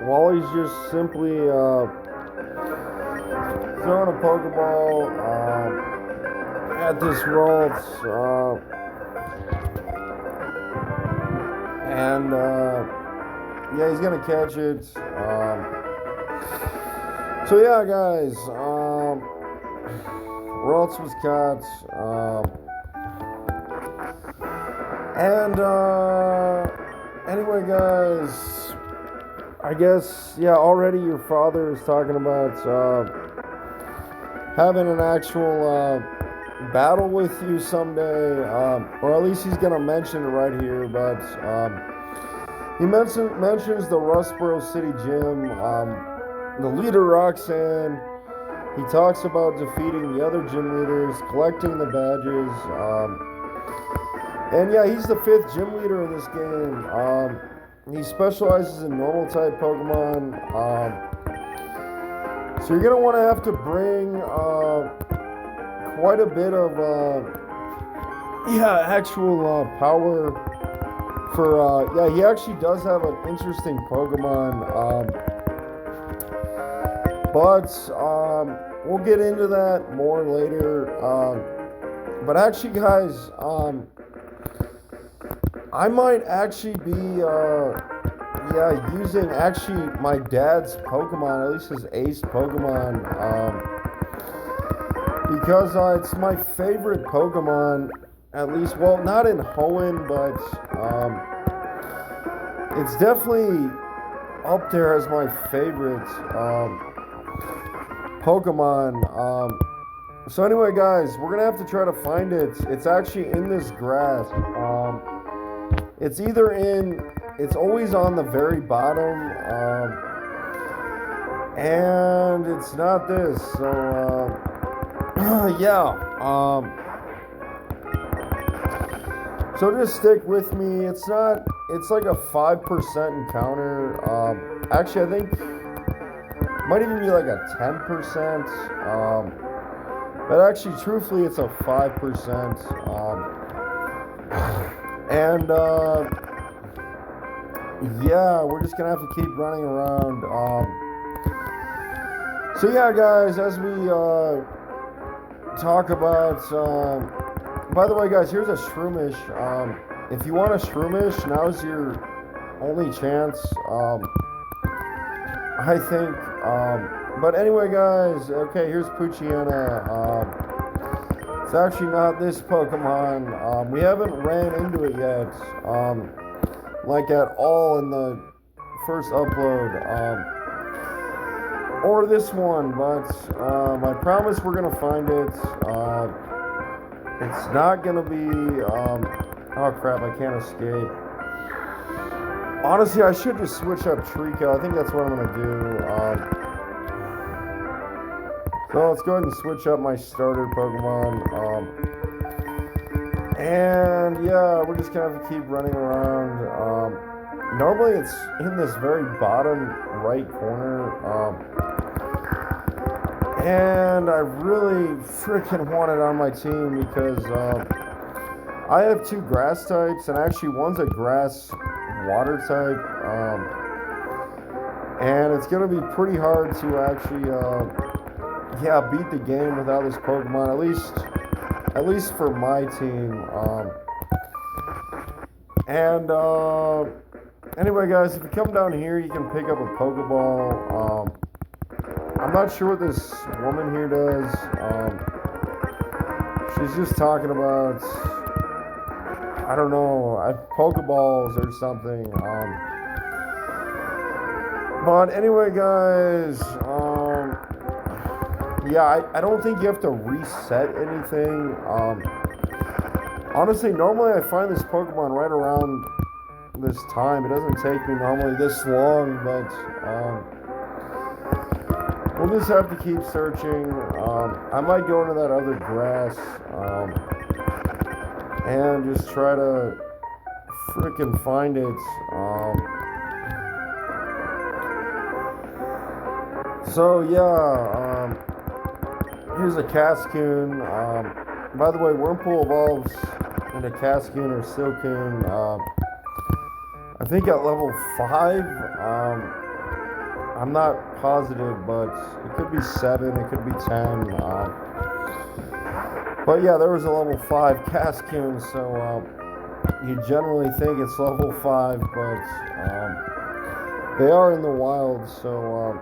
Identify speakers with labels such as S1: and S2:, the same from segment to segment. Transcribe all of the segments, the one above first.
S1: Wally's just simply throwing a Pokeball at this Ralts, and yeah, he's gonna catch it. So yeah, guys, Ralts was caught, and anyway, guys, I guess yeah, already your father is talking about having an actual battle with you someday, or at least he's gonna mention it right here. But he mentions the Rustboro City Gym, the leader Roxanne. He talks about defeating the other gym leaders, collecting the badges, and yeah, he's the 5th gym leader in this game. He specializes in normal type Pokemon. So you're gonna want to have to bring quite a bit of actual power for yeah, he actually does have an interesting Pokemon, but we'll get into that more later. But actually, guys, I might actually be using actually my dad's Pokemon, at least his ace Pokemon, because it's my favorite Pokemon, at least, well, not in Hoenn, but it's definitely up there as my favorite Pokemon. So anyway, guys, we're gonna have to try to find it. It's actually in this grass. It's either it's always on the very bottom, and it's not this. So yeah. So just stick with me. It's like a 5% encounter. Actually, I think it might even be like a 10%. But actually, truthfully, it's a 5%. And yeah, we're just gonna have to keep running around. So yeah, guys, as we talk about. By the way, guys, here's a Shroomish. If you want a Shroomish, now's your only chance. I think. But anyway, guys, okay, here's Poochyena. It's actually not this Pokemon. We haven't ran into it yet, like at all in the first upload, or this one, but I promise we're gonna find it. It's not gonna be, oh crap, I can't escape. Honestly, I should just switch up Treecko. I think that's what I'm gonna do. So let's go ahead and switch up my starter Pokemon. And yeah, we're just gonna have to keep running around. Normally it's in this very bottom right corner. And I really freaking want it on my team because I have 2 grass types, and actually one's a grass water type. And it's gonna be pretty hard to actually beat the game without this Pokemon, at least for my team. And anyway, guys, if you come down here, you can pick up a Pokeball. I'm not sure what this woman here does. She's just talking about, I don't know, Pokeballs or something. But anyway, guys, yeah, I don't think you have to reset anything. Honestly, normally I find this Pokemon right around this time. It doesn't take me normally this long, but we'll just have to keep searching. I might go into that other grass and just try to freaking find it. So yeah, here's a Cascoon. By the way, Wurmple evolves into Cascoon or Silcoon, I think at level 5. I'm not positive, but it could be 7, it could be 10. But yeah, there was a level 5 Cascoon, so you generally think it's level 5, but they are in the wild, so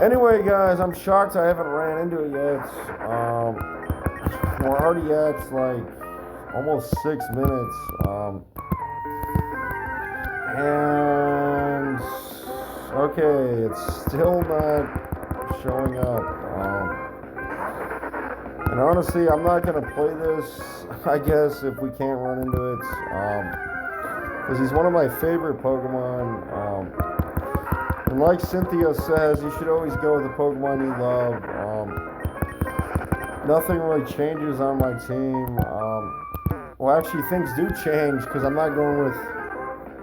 S1: anyway, guys, I'm shocked I haven't ran into it yet. We're already at like almost 6 minutes, and okay, it's still not showing up. And honestly, I'm not gonna play this, I guess, if we can't run into it, because he's one of my favorite Pokemon. And like Cynthia says, you should always go with the Pokemon you love. Nothing really changes on my team. Well, actually, things do change because I'm not going with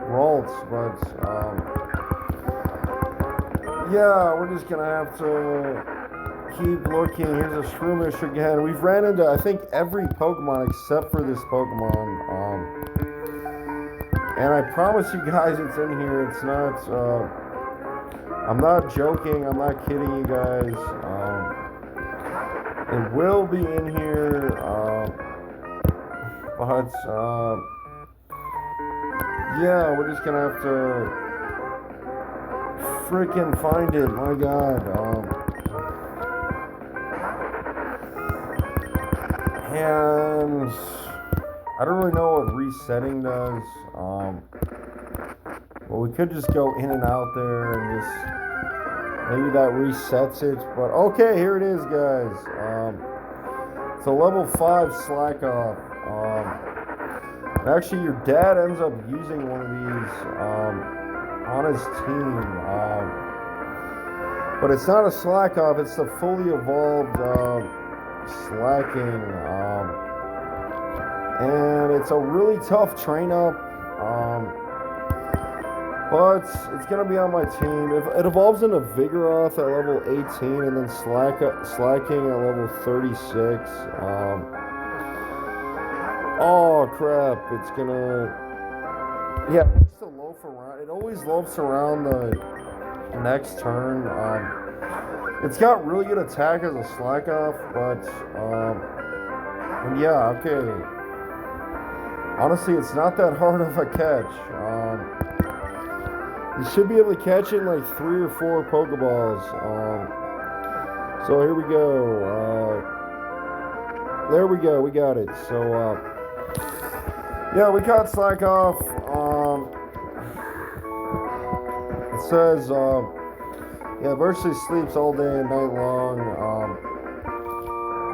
S1: Ralts, but yeah, we're just gonna have to keep looking. Here's a Shroomish again. We've ran into, I think, every Pokemon except for this Pokemon. And I promise you guys it's in here. It's not, I'm not joking. I'm not kidding you guys. It will be in here. But, yeah, we're just gonna have to freaking find it. My God. And I don't really know what resetting does. But we could just go in and out there and just maybe that resets it. But okay, here it is, guys. It's a level 5 Slack Off. Actually, your dad ends up using one of these on his team. But it's not a Slack Off, it's the fully evolved Slacking. And it's a really tough train up. But it's going to be on my team. It evolves into Vigoroth at level 18 and then Slacking at level 36. Oh crap, it's gonna, yeah, it's to loaf around. It always loafs around the next turn. It's got really good attack as a Slack Off, but and yeah, okay, honestly, it's not that hard of a catch. You should be able to catch it in like 3 or 4 Pokeballs. So here we go. There we go, we got it. So yeah, we caught Slack Off. It says, yeah, virtually sleeps all day and night long.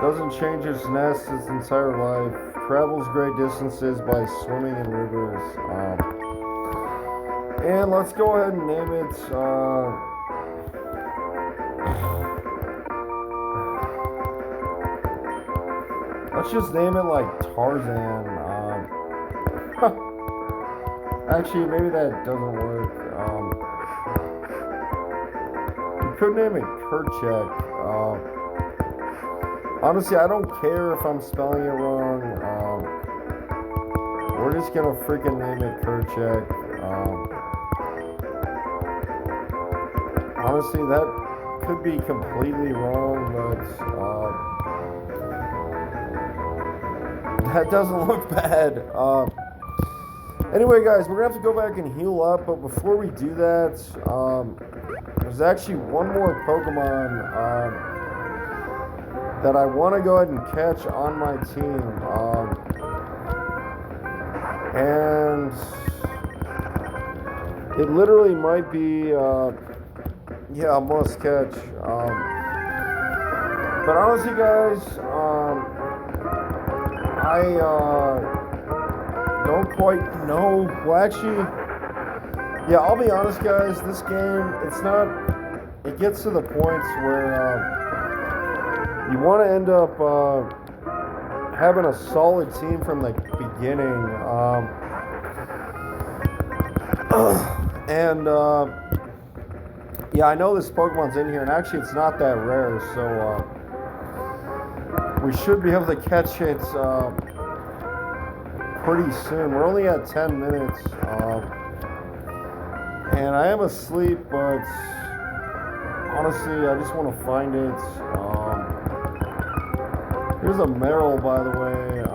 S1: Doesn't change its nest its entire life. Travels great distances by swimming in rivers. And let's go ahead and name it. Let's just name it like Tarzan. Actually, maybe that doesn't work. You could name it Kerchak. Honestly, I don't care if I'm spelling it wrong. We're just gonna freaking name it Kerchak. Honestly, that could be completely wrong, but that doesn't look bad. Anyway, guys, we're going to have to go back and heal up, but before we do that, there's actually one more Pokemon that I want to go ahead and catch on my team. And it literally might be, yeah, a must catch. But honestly, guys, I don't quite know. Well, actually, yeah, I'll be honest, guys. This game, it's not. It gets to the points where you want to end up having a solid team from the beginning. And yeah, I know this Pokemon's in here, and actually, it's not that rare, so we should be able to catch it. Pretty soon. We're only at 10 minutes. And I am asleep, but honestly, I just want to find it. Here's a Meryl, by the way.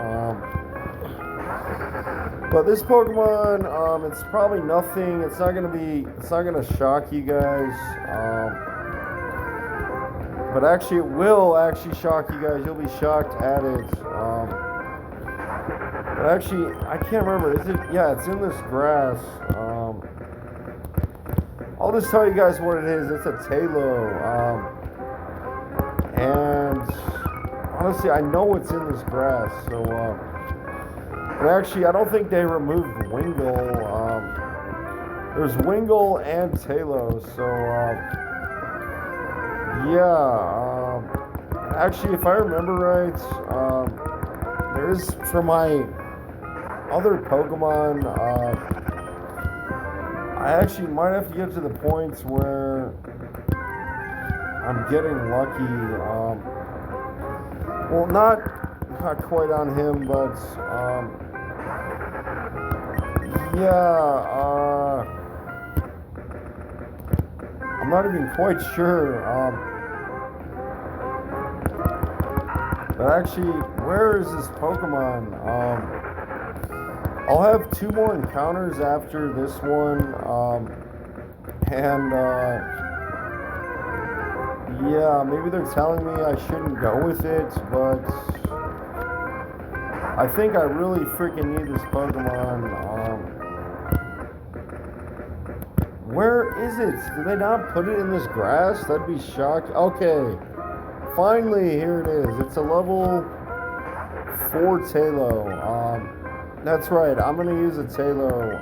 S1: But this Pokemon, it's probably nothing. It's not gonna shock you guys. But actually, it will actually shock you guys. You'll be shocked at it. But actually, I can't remember. Is it? Yeah, it's in this grass. I'll just tell you guys what it is. It's a Taillow. And honestly, I know it's in this grass. So, but actually, I don't think they removed Wingull. There's Wingull and Taillow. So, yeah. Actually, if I remember right, there's for my other Pokemon. I actually might have to get to the points where I'm getting lucky. Well, not quite on him, but yeah. I'm not even quite sure. But actually, where is this Pokemon? I'll have 2 more encounters after this one, and yeah, maybe they're telling me I shouldn't go with it, but I think I really freaking need this Pokemon. Where is it? Did they not put it in this grass? That'd be shocking. Okay, finally, here it is. It's a level 4 Taillow. That's right, I'm going to use a Taillow.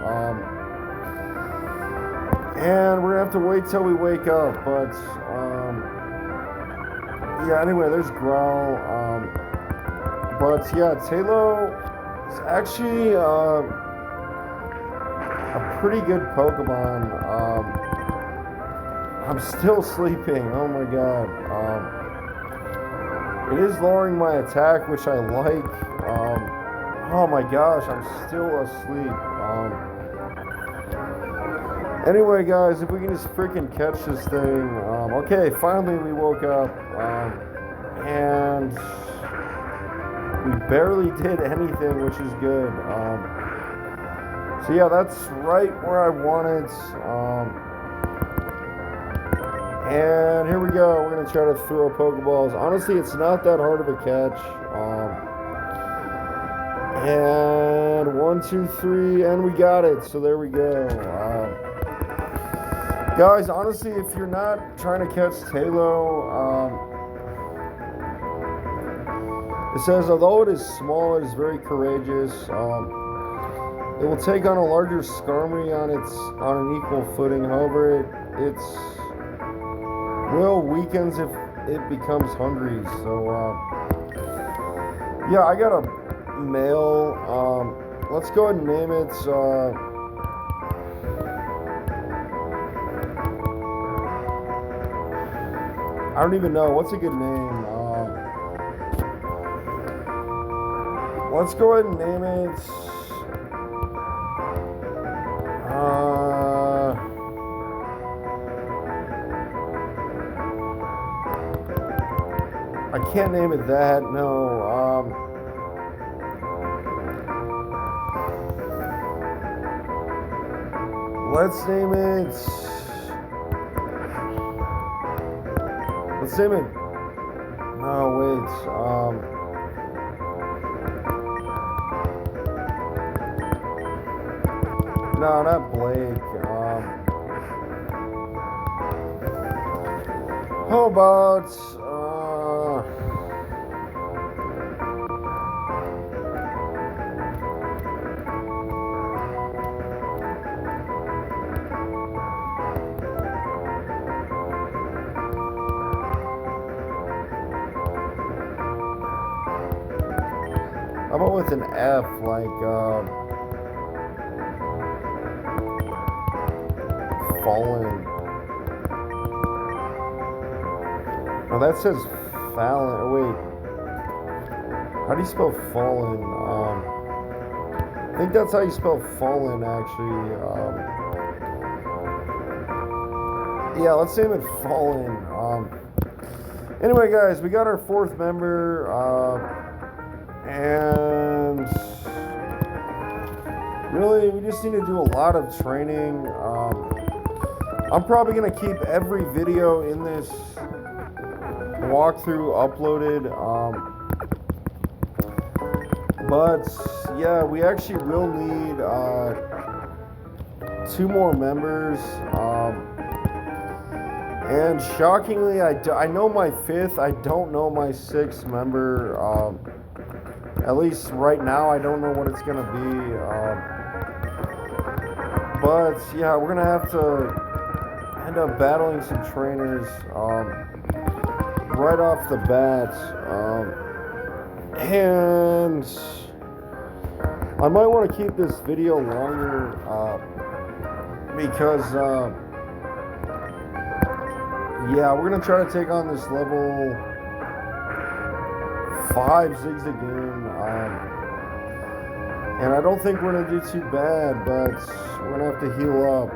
S1: And we're going to have to wait till we wake up. But, yeah, anyway, there's Growl. But, yeah, Taillow is actually a pretty good Pokemon. I'm still sleeping. Oh, my God. It is lowering my attack, which I like. Oh my gosh, I'm still asleep. Anyway, guys, if we can just freaking catch this thing. Okay, finally we woke up. And we barely did anything, which is good. So yeah, that's right where I wanted. And here we go. We're going to try to throw Pokeballs. Honestly, it's not that hard of a catch. And 1, 2, 3, and we got it. So there we go. Guys, honestly, if you're not trying to catch Taillow, it says, although it is small, it is very courageous. It will take on a larger Skarmory on an equal footing. However, its will weakens if it becomes hungry. So, yeah, I got a male. Let's go ahead and name it. I don't even know. What's a good name? Let's go ahead and name it. I can't name it that. No. Let's name it. Let's name it. No, wait. No, not Blake. How about how about with an F, like Fallen? Oh, that says Fallon. Oh, wait. How do you spell Fallen? I think that's how you spell Fallen, actually. Yeah, let's aim at Fallen. Anyway, guys, we got our fourth member, and really, we just need to do a lot of training. I'm probably going to keep every video in this walkthrough uploaded. But yeah, we actually will need 2 more members. And shockingly, I know my 5th. I don't know my 6th member. At least right now, I don't know what it's going to be. But yeah, we're going to have to end up battling some trainers right off the bat. And I might want to keep this video longer because yeah, we're gonna try to take on this level 5 Zigzagoon, and I don't think we're gonna do too bad, but we're gonna have to heal up.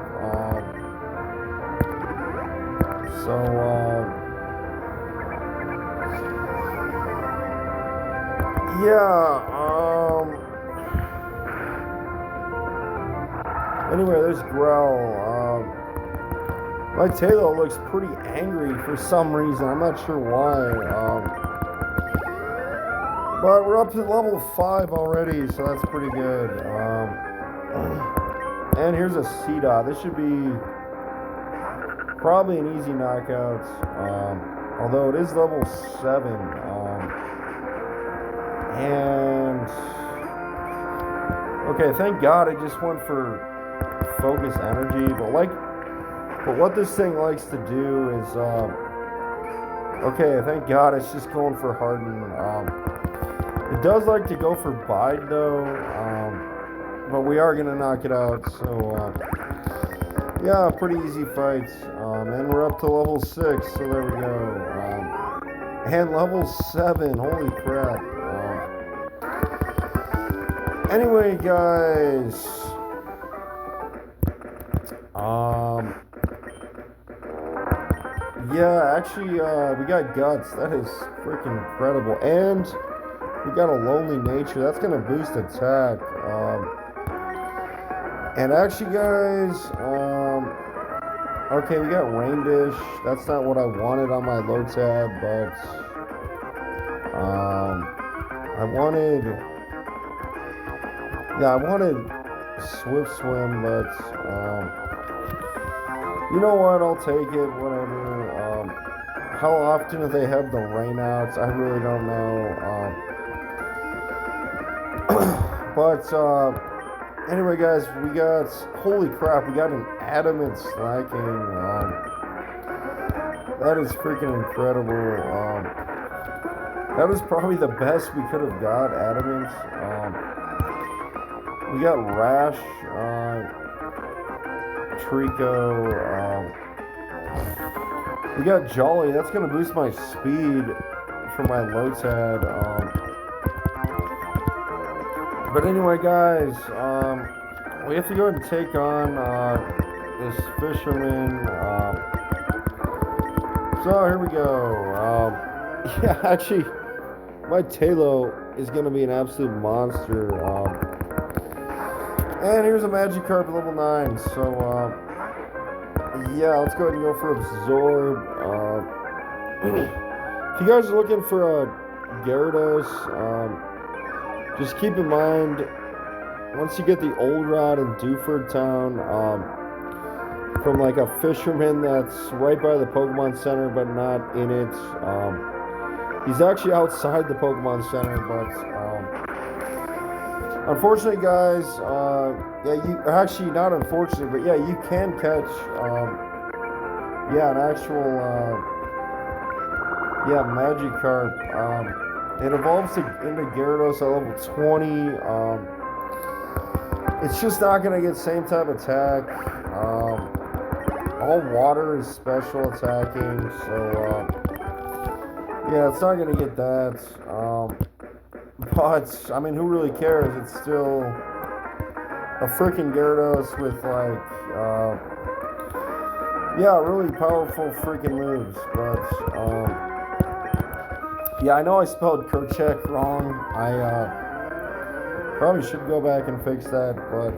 S1: Yeah. Anyway, there's Grell. My Taylor looks pretty angry for some reason. I'm not sure why. But we're up to level 5 already, so that's pretty good. And here's a C-Dot. This should be probably an easy knockout. Although it is level 7. And okay, thank God I just went for focus energy, but what this thing likes to do is okay, thank God it's just going for Harden. It does like to go for Bide though, but we are gonna knock it out, so yeah, pretty easy fight. And we're up to level 6, so there we go. And level 7, holy crap. Anyway, guys, yeah, actually, we got Guts. That is freaking incredible. And we got a Lonely Nature. That's going to boost attack. And actually, guys, okay, we got Rain Dish. That's not what I wanted on my low tab, but I wanted Swift Swim, but you know what? I'll take it. Whatever. How often do they have the rainouts? I really don't know. But anyway, guys, we got, holy crap, we got an Adamant Slacking. That is freaking incredible. That was probably the best we could have got, Adamant. We got Rash, Trico, we got Jolly. That's going to boost my speed for my low tab. But anyway, guys, we have to go ahead and take on this fisherman. So here we go. Yeah, actually, my Tailo is going to be an absolute monster. And here's a Magikarp level 9. So, yeah, let's go ahead and go for Absorb. If you guys are looking for a Gyarados, just keep in mind, once you get the old route in Dewford Town, from like a fisherman that's right by the Pokemon Center but not in it, he's actually outside the Pokemon Center, but unfortunately, guys, yeah, you actually not unfortunately, but yeah, you can catch, yeah, an actual, yeah, Magikarp. It evolves into Gyarados at level 20. It's just not gonna get same type attack. All water is special attacking, so yeah, it's not gonna get that. But I mean, who really cares? It's still a freaking Gyarados with like Yeah, really powerful freaking moves. But yeah, I know I spelled Kerchak wrong. I probably should go back and fix that. But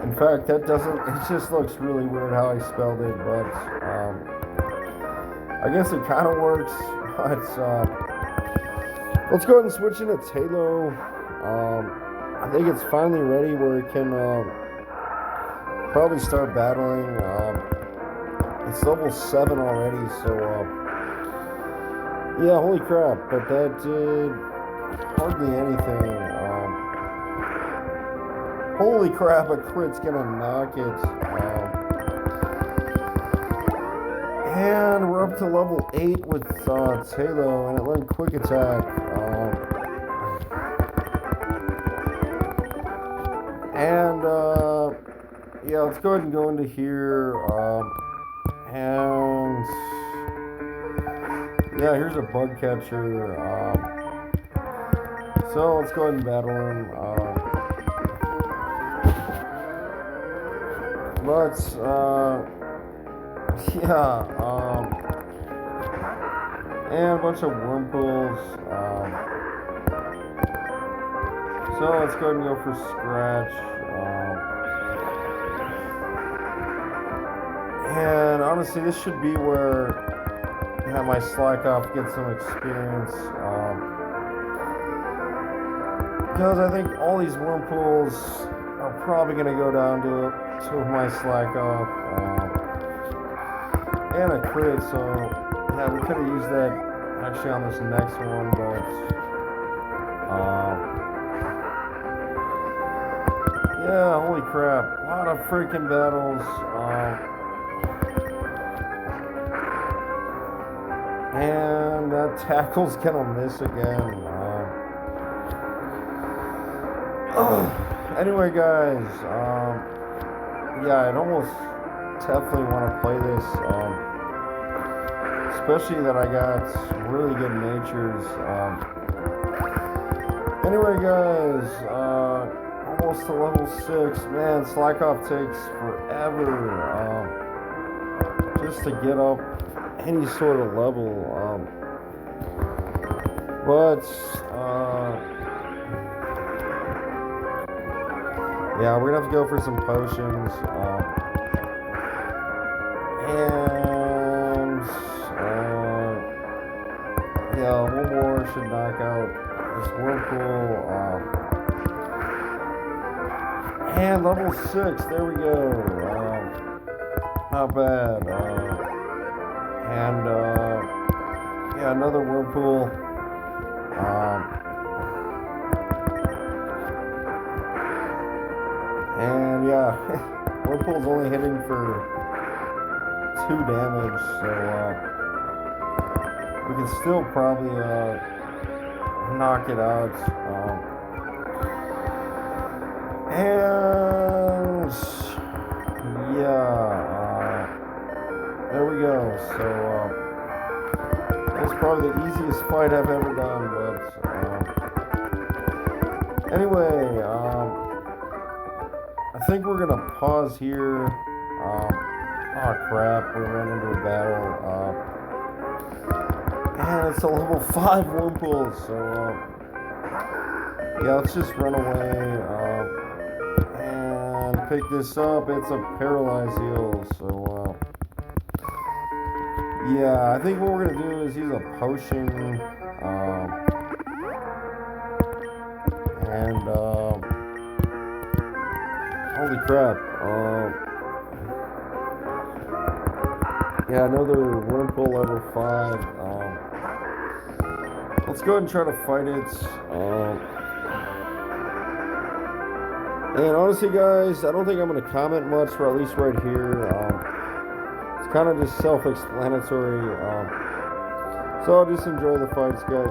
S1: in fact, that doesn't. It just looks really weird how I spelled it. But I guess it kind of works. But let's go ahead and switch into Tailo. I think it's finally ready where it can probably start battling. It's level 7 already, so yeah, holy crap! But that did hardly anything. Holy crap! A crit's gonna knock it. And we're up to level 8 with Tailo, and it learned Quick Attack. Yeah, let's go ahead and go into here. And yeah, here's a bug catcher. So let's go ahead and battle him. And a bunch of Wurmpools. So let's go ahead and go for Scratch. And honestly, this should be where my Slack Off gets some experience. Because I think all these Wurmpools are probably going to go down to my Slack Off. And a crit, so yeah, we could have used that actually on this next one, but yeah, holy crap, a lot of freaking battles. And that tackle's gonna miss again. Anyway, guys, yeah, I'd almost definitely want to play this, especially that I got really good natures. Anyway, guys, almost to level 6. Man, Slack Off takes forever just to get up any sort of level. Yeah, we're gonna have to go for some potions. Yeah, one more should knock out this Whirlpool. And level 6, there we go. Not bad. Yeah, another Whirlpool. And yeah, Whirlpool's only hitting for 2 damage, so we can still probably knock it out. And yeah, there we go. So that's probably the easiest fight I've ever done. But anyway, I think we're gonna pause here. Oh crap, we ran into a battle. And it's a level 5 Wurmpool, so yeah, let's just run away and pick this up. It's a Paralyze Heal, so yeah, I think what we're gonna do is use a potion, holy crap, yeah, another Wurmpool level 5. Let's go ahead and try to fight it. And honestly, guys, I don't think I'm going to comment much, or at least right here. It's kind of just self-explanatory. So I'll just enjoy the fights, guys.